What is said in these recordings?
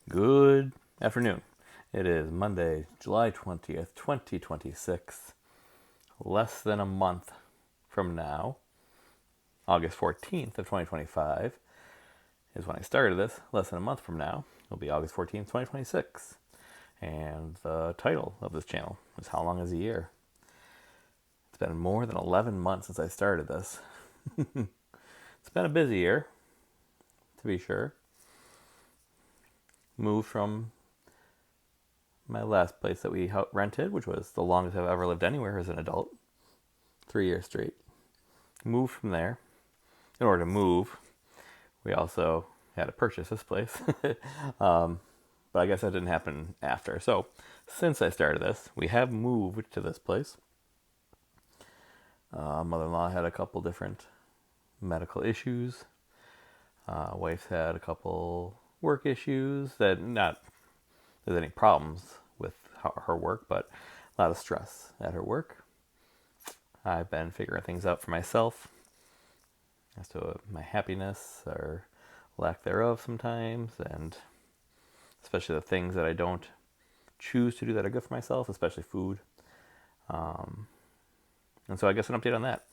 Good afternoon. It is Monday, July 20th, 2026. Less than a month from now, August 14th of 2025 is when I started this. Less than a month from now, it'll be August 14th, 2026. And the title of this channel is How Long is a Year? It's been more than 11 months since I started this. It's been a busy year, to be sure. Moved from my last place that we rented, which was the longest I've ever lived anywhere as an adult, 3 years straight. Moved from there. In order to move, we also had to purchase this place. But I guess that didn't happen after. So, since I started this, we have moved to this place. Mother-in-law had a couple different medical issues. Wife's had a couple work issues that not there's any problems with her work, but a lot of stress at her work. I've been figuring things out for myself as to my happiness or lack thereof sometimes, and especially the things that I don't choose to do that are good for myself, especially food. And so I guess an update on that.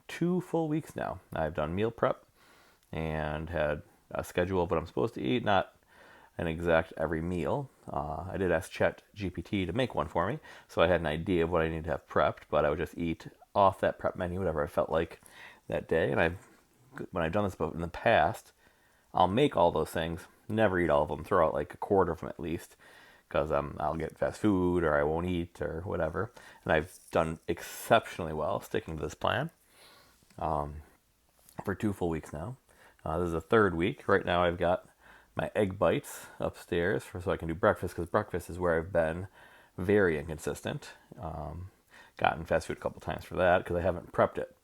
2 full weeks now. I've done meal prep and had a schedule of what I'm supposed to eat, not an exact every meal. I did ask Chat GPT to make one for me, so I had an idea of what I needed to have prepped, but I would just eat off that prep menu, whatever I felt like that day. And when I've done this in the past, I'll make all those things, never eat all of them, throw out like a quarter of them at least, because I'll get fast food or I won't eat or whatever. And I've done exceptionally well sticking to this plan for 2 full weeks now. This is the third week. Right now I've got my egg bites upstairs so I can do breakfast, because breakfast is where I've been very inconsistent. Gotten fast food a couple times for that because I haven't prepped it.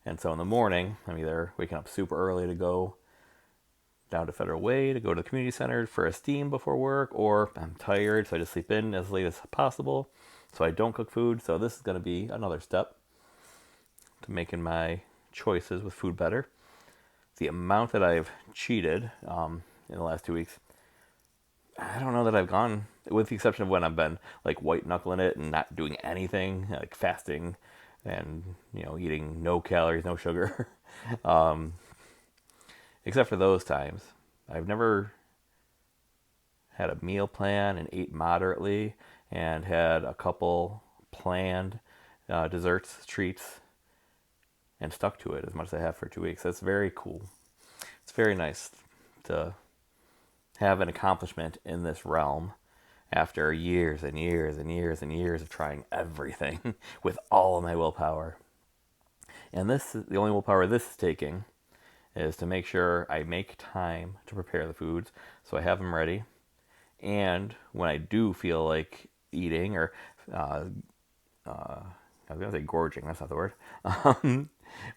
And so in the morning, I'm either waking up super early to go down to Federal Way to go to the community center for a steam before work, or I'm tired, so I just sleep in as late as possible, so I don't cook food. So this is going to be another step to making my choices with food better. The amount that I've cheated in the last 2 weeks, I don't know that I've gone, with the exception of when I've been like white knuckling it and not doing anything, like fasting and eating no calories, no sugar. Except for those times, I've never had a meal plan and ate moderately and had a couple planned desserts, treats, and stuck to it as much as I have for 2 weeks. That's very cool. It's very nice to have an accomplishment in this realm after years and years and years and years of trying everything with all of my willpower. And this, the only willpower this is taking, is to make sure I make time to prepare the foods so I have them ready. And when I do feel like eating, or I was going to say gorging, that's not the word.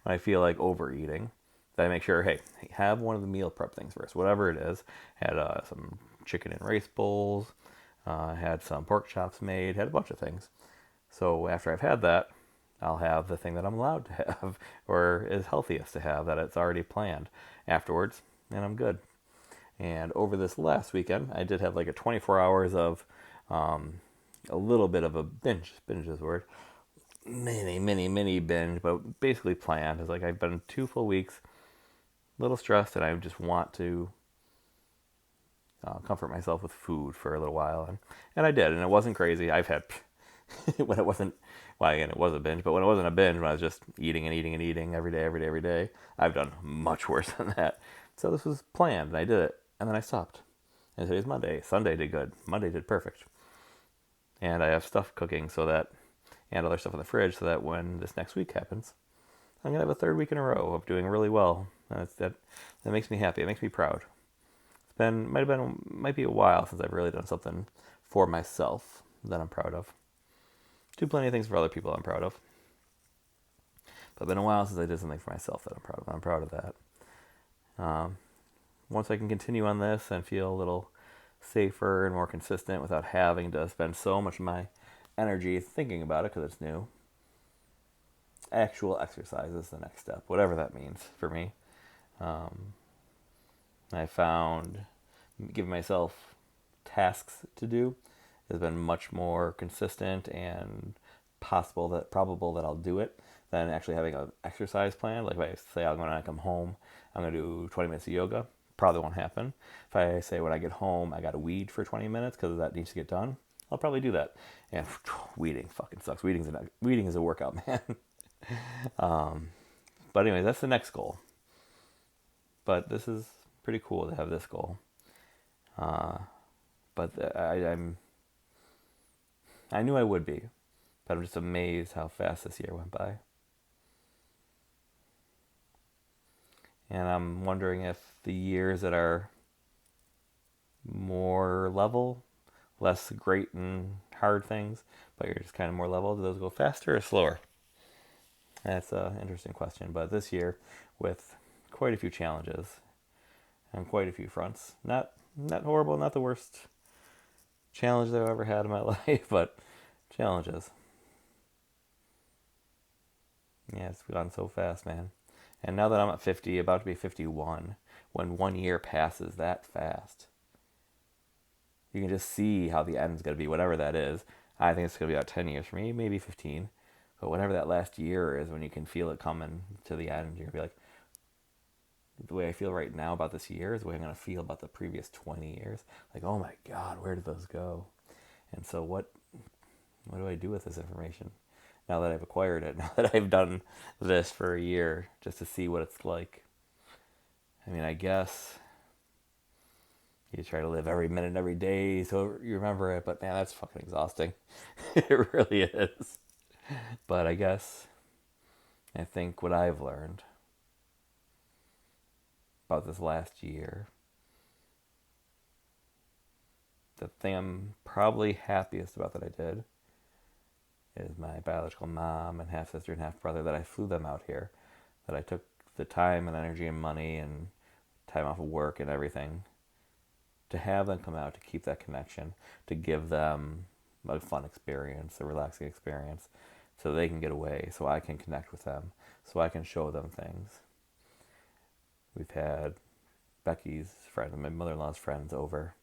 When I feel like overeating, then I make sure, hey, have one of the meal prep things first, whatever it is. Had some chicken and rice bowls, had some pork chops made, had a bunch of things. So after I've had that, I'll have the thing that I'm allowed to have, or is healthiest to have, that it's already planned afterwards, and I'm good. And over this last weekend, I did have like a 24 hours of a little bit of a binge is the word, mini binge, but basically planned. It's like I've been 2 full weeks, a little stressed, and I just want to comfort myself with food for a little while, and I did, and it wasn't crazy. I've had when it wasn't, well, again, it was a binge, but when it wasn't a binge, when I was just eating and eating and eating every day, I've done much worse than that. So this was planned, and I did it, and then I stopped. And today's Monday. Sunday did good. Monday did perfect. And I have stuff cooking and other stuff in the fridge, so that when this next week happens, I'm gonna have a third week in a row of doing really well. That makes me happy. It makes me proud. Might be a while since I've really done something for myself that I'm proud of. Do plenty of things for other people I'm proud of, but it's been a while since I did something for myself that I'm proud of. I'm proud of that. Once I can continue on this and feel a little safer and more consistent without having to spend so much of my energy thinking about it because it's new, actual exercise is the next step, whatever that means for me. I found giving myself tasks to do has been much more consistent and probable that I'll do it than actually having an exercise plan. Like if I say I'm going to come home, I'm going to do 20 minutes of yoga, probably won't happen. If I say when I get home, I got to weed for 20 minutes because that needs to get done, I'll probably do that. And weeding fucking sucks. Weeding is a workout, man. But anyway, that's the next goal. But this is pretty cool to have this goal. But I knew I would be, but I'm just amazed how fast this year went by. And I'm wondering if the years that are more level, less great and hard things, but you're just kind of more level, do those go faster or slower? That's an interesting question. But this year, with quite a few challenges on quite a few fronts, not horrible, not the worst challenge that I've ever had in my life, but challenges. Yeah, it's gone so fast, man. And now that I'm at 50, about to be 51, when 1 year passes that fast, you can just see how the end's going to be, whatever that is. I think it's going to be about 10 years for me, maybe 15. But whatever that last year is, when you can feel it coming to the end, you're going to be like, the way I feel right now about this year is the way I'm going to feel about the previous 20 years. Like, oh my God, where did those go? And so what do I do with this information? Now that I've acquired it, now that I've done this for a year, just to see what it's like. I mean, I guess you try to live every minute, every day, so you remember it, but man, that's fucking exhausting. It really is. But I think what I've learned about this last year, the thing I'm probably happiest about that I did is my biological mom and half sister and half brother, that I flew them out here, that I took the time and energy and money and time off of work and everything to have them come out, to keep that connection, to give them a fun experience, a relaxing experience, so they can get away, so I can connect with them, so I can show them things. We've had Becky's friends, my mother-in-law's friends, over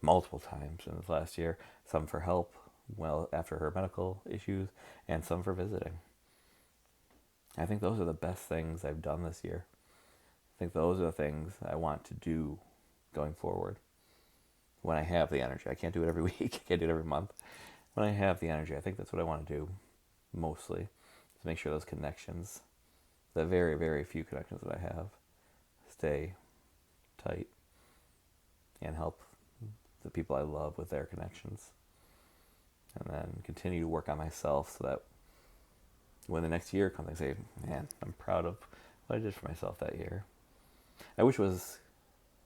multiple times in this last year, some for help, well, after her medical issues, and some for visiting. I think those are the best things I've done this year. I think those are the things I want to do going forward. When I have the energy. I can't do it every week. I can't do it every month. When I have the energy, I think that's what I want to do mostly. To make sure those connections, the very, very few connections that I have, stay tight and help the people I love with their connections. And then continue to work on myself so that when the next year comes, I say, man, I'm proud of what I did for myself that year. I wish it was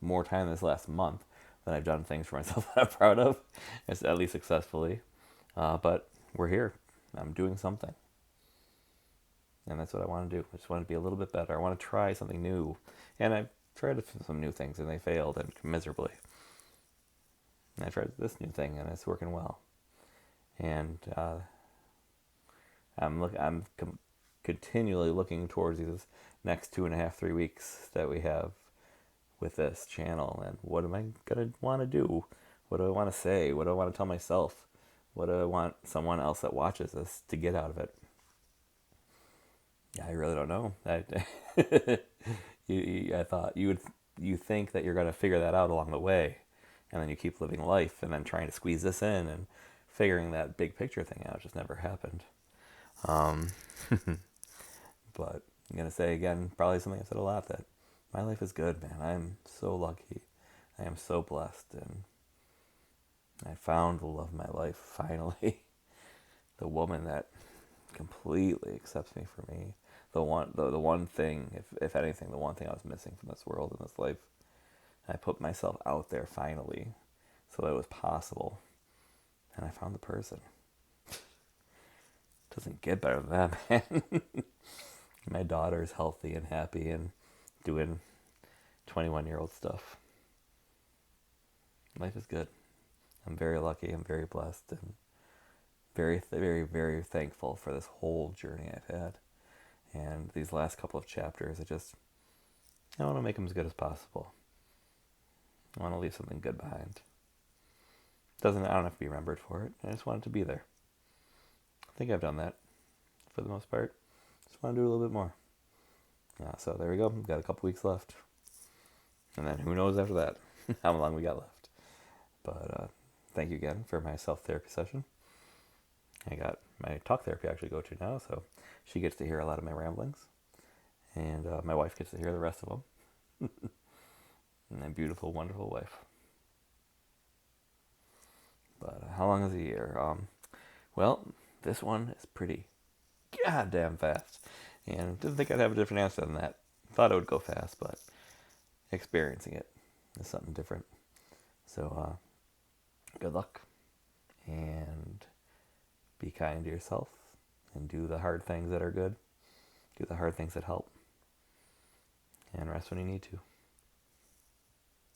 more time this last month that I've done things for myself that I'm proud of, at least successfully. But we're here. I'm doing something. And that's what I want to do. I just want to be a little bit better. I want to try something new. And I've tried some new things and they failed, and miserably. And I tried this new thing and it's working well. And I'm continually looking towards these next 2.5, 3 weeks that we have with this channel, and what am I gonna want to do? What do I want to say? What do I want to tell myself? What do I want someone else that watches this to get out of it? Yeah, I really don't know. I thought you think that you're gonna figure that out along the way, and then you keep living life, and then trying to squeeze this in and figuring that big picture thing out just never happened. Um, but I'm gonna say again, probably something I said a lot, that my life is good, man. I'm so lucky. I am so blessed, and I found the love of my life finally. The woman that completely accepts me for me. The one thing, if anything, the one thing I was missing from this world and this life. I put myself out there finally, so that it was possible, and I found the person. It doesn't get better than that, man. My daughter's healthy and happy and doing 21-year-old stuff. Life is good. I'm very lucky. I'm very blessed, and very, very, very thankful for this whole journey I've had. And these last couple of chapters, I want to make them as good as possible. I want to leave something good behind. I don't have to be remembered for it. I just want it to be there. I think I've done that for the most part. Just want to do a little bit more. So there we go. We've got a couple weeks left. And then who knows after that how long we got left. But thank you again for my self-therapy session. I got my talk therapy I actually go to now, so she gets to hear a lot of my ramblings. And my wife gets to hear the rest of them. My beautiful, wonderful wife. But how long is a year? Well, this one is pretty goddamn fast. And didn't think I'd have a different answer than that. Thought it would go fast, but experiencing it is something different. So, good luck. And be kind to yourself. And do the hard things that are good. Do the hard things that help. And rest when you need to.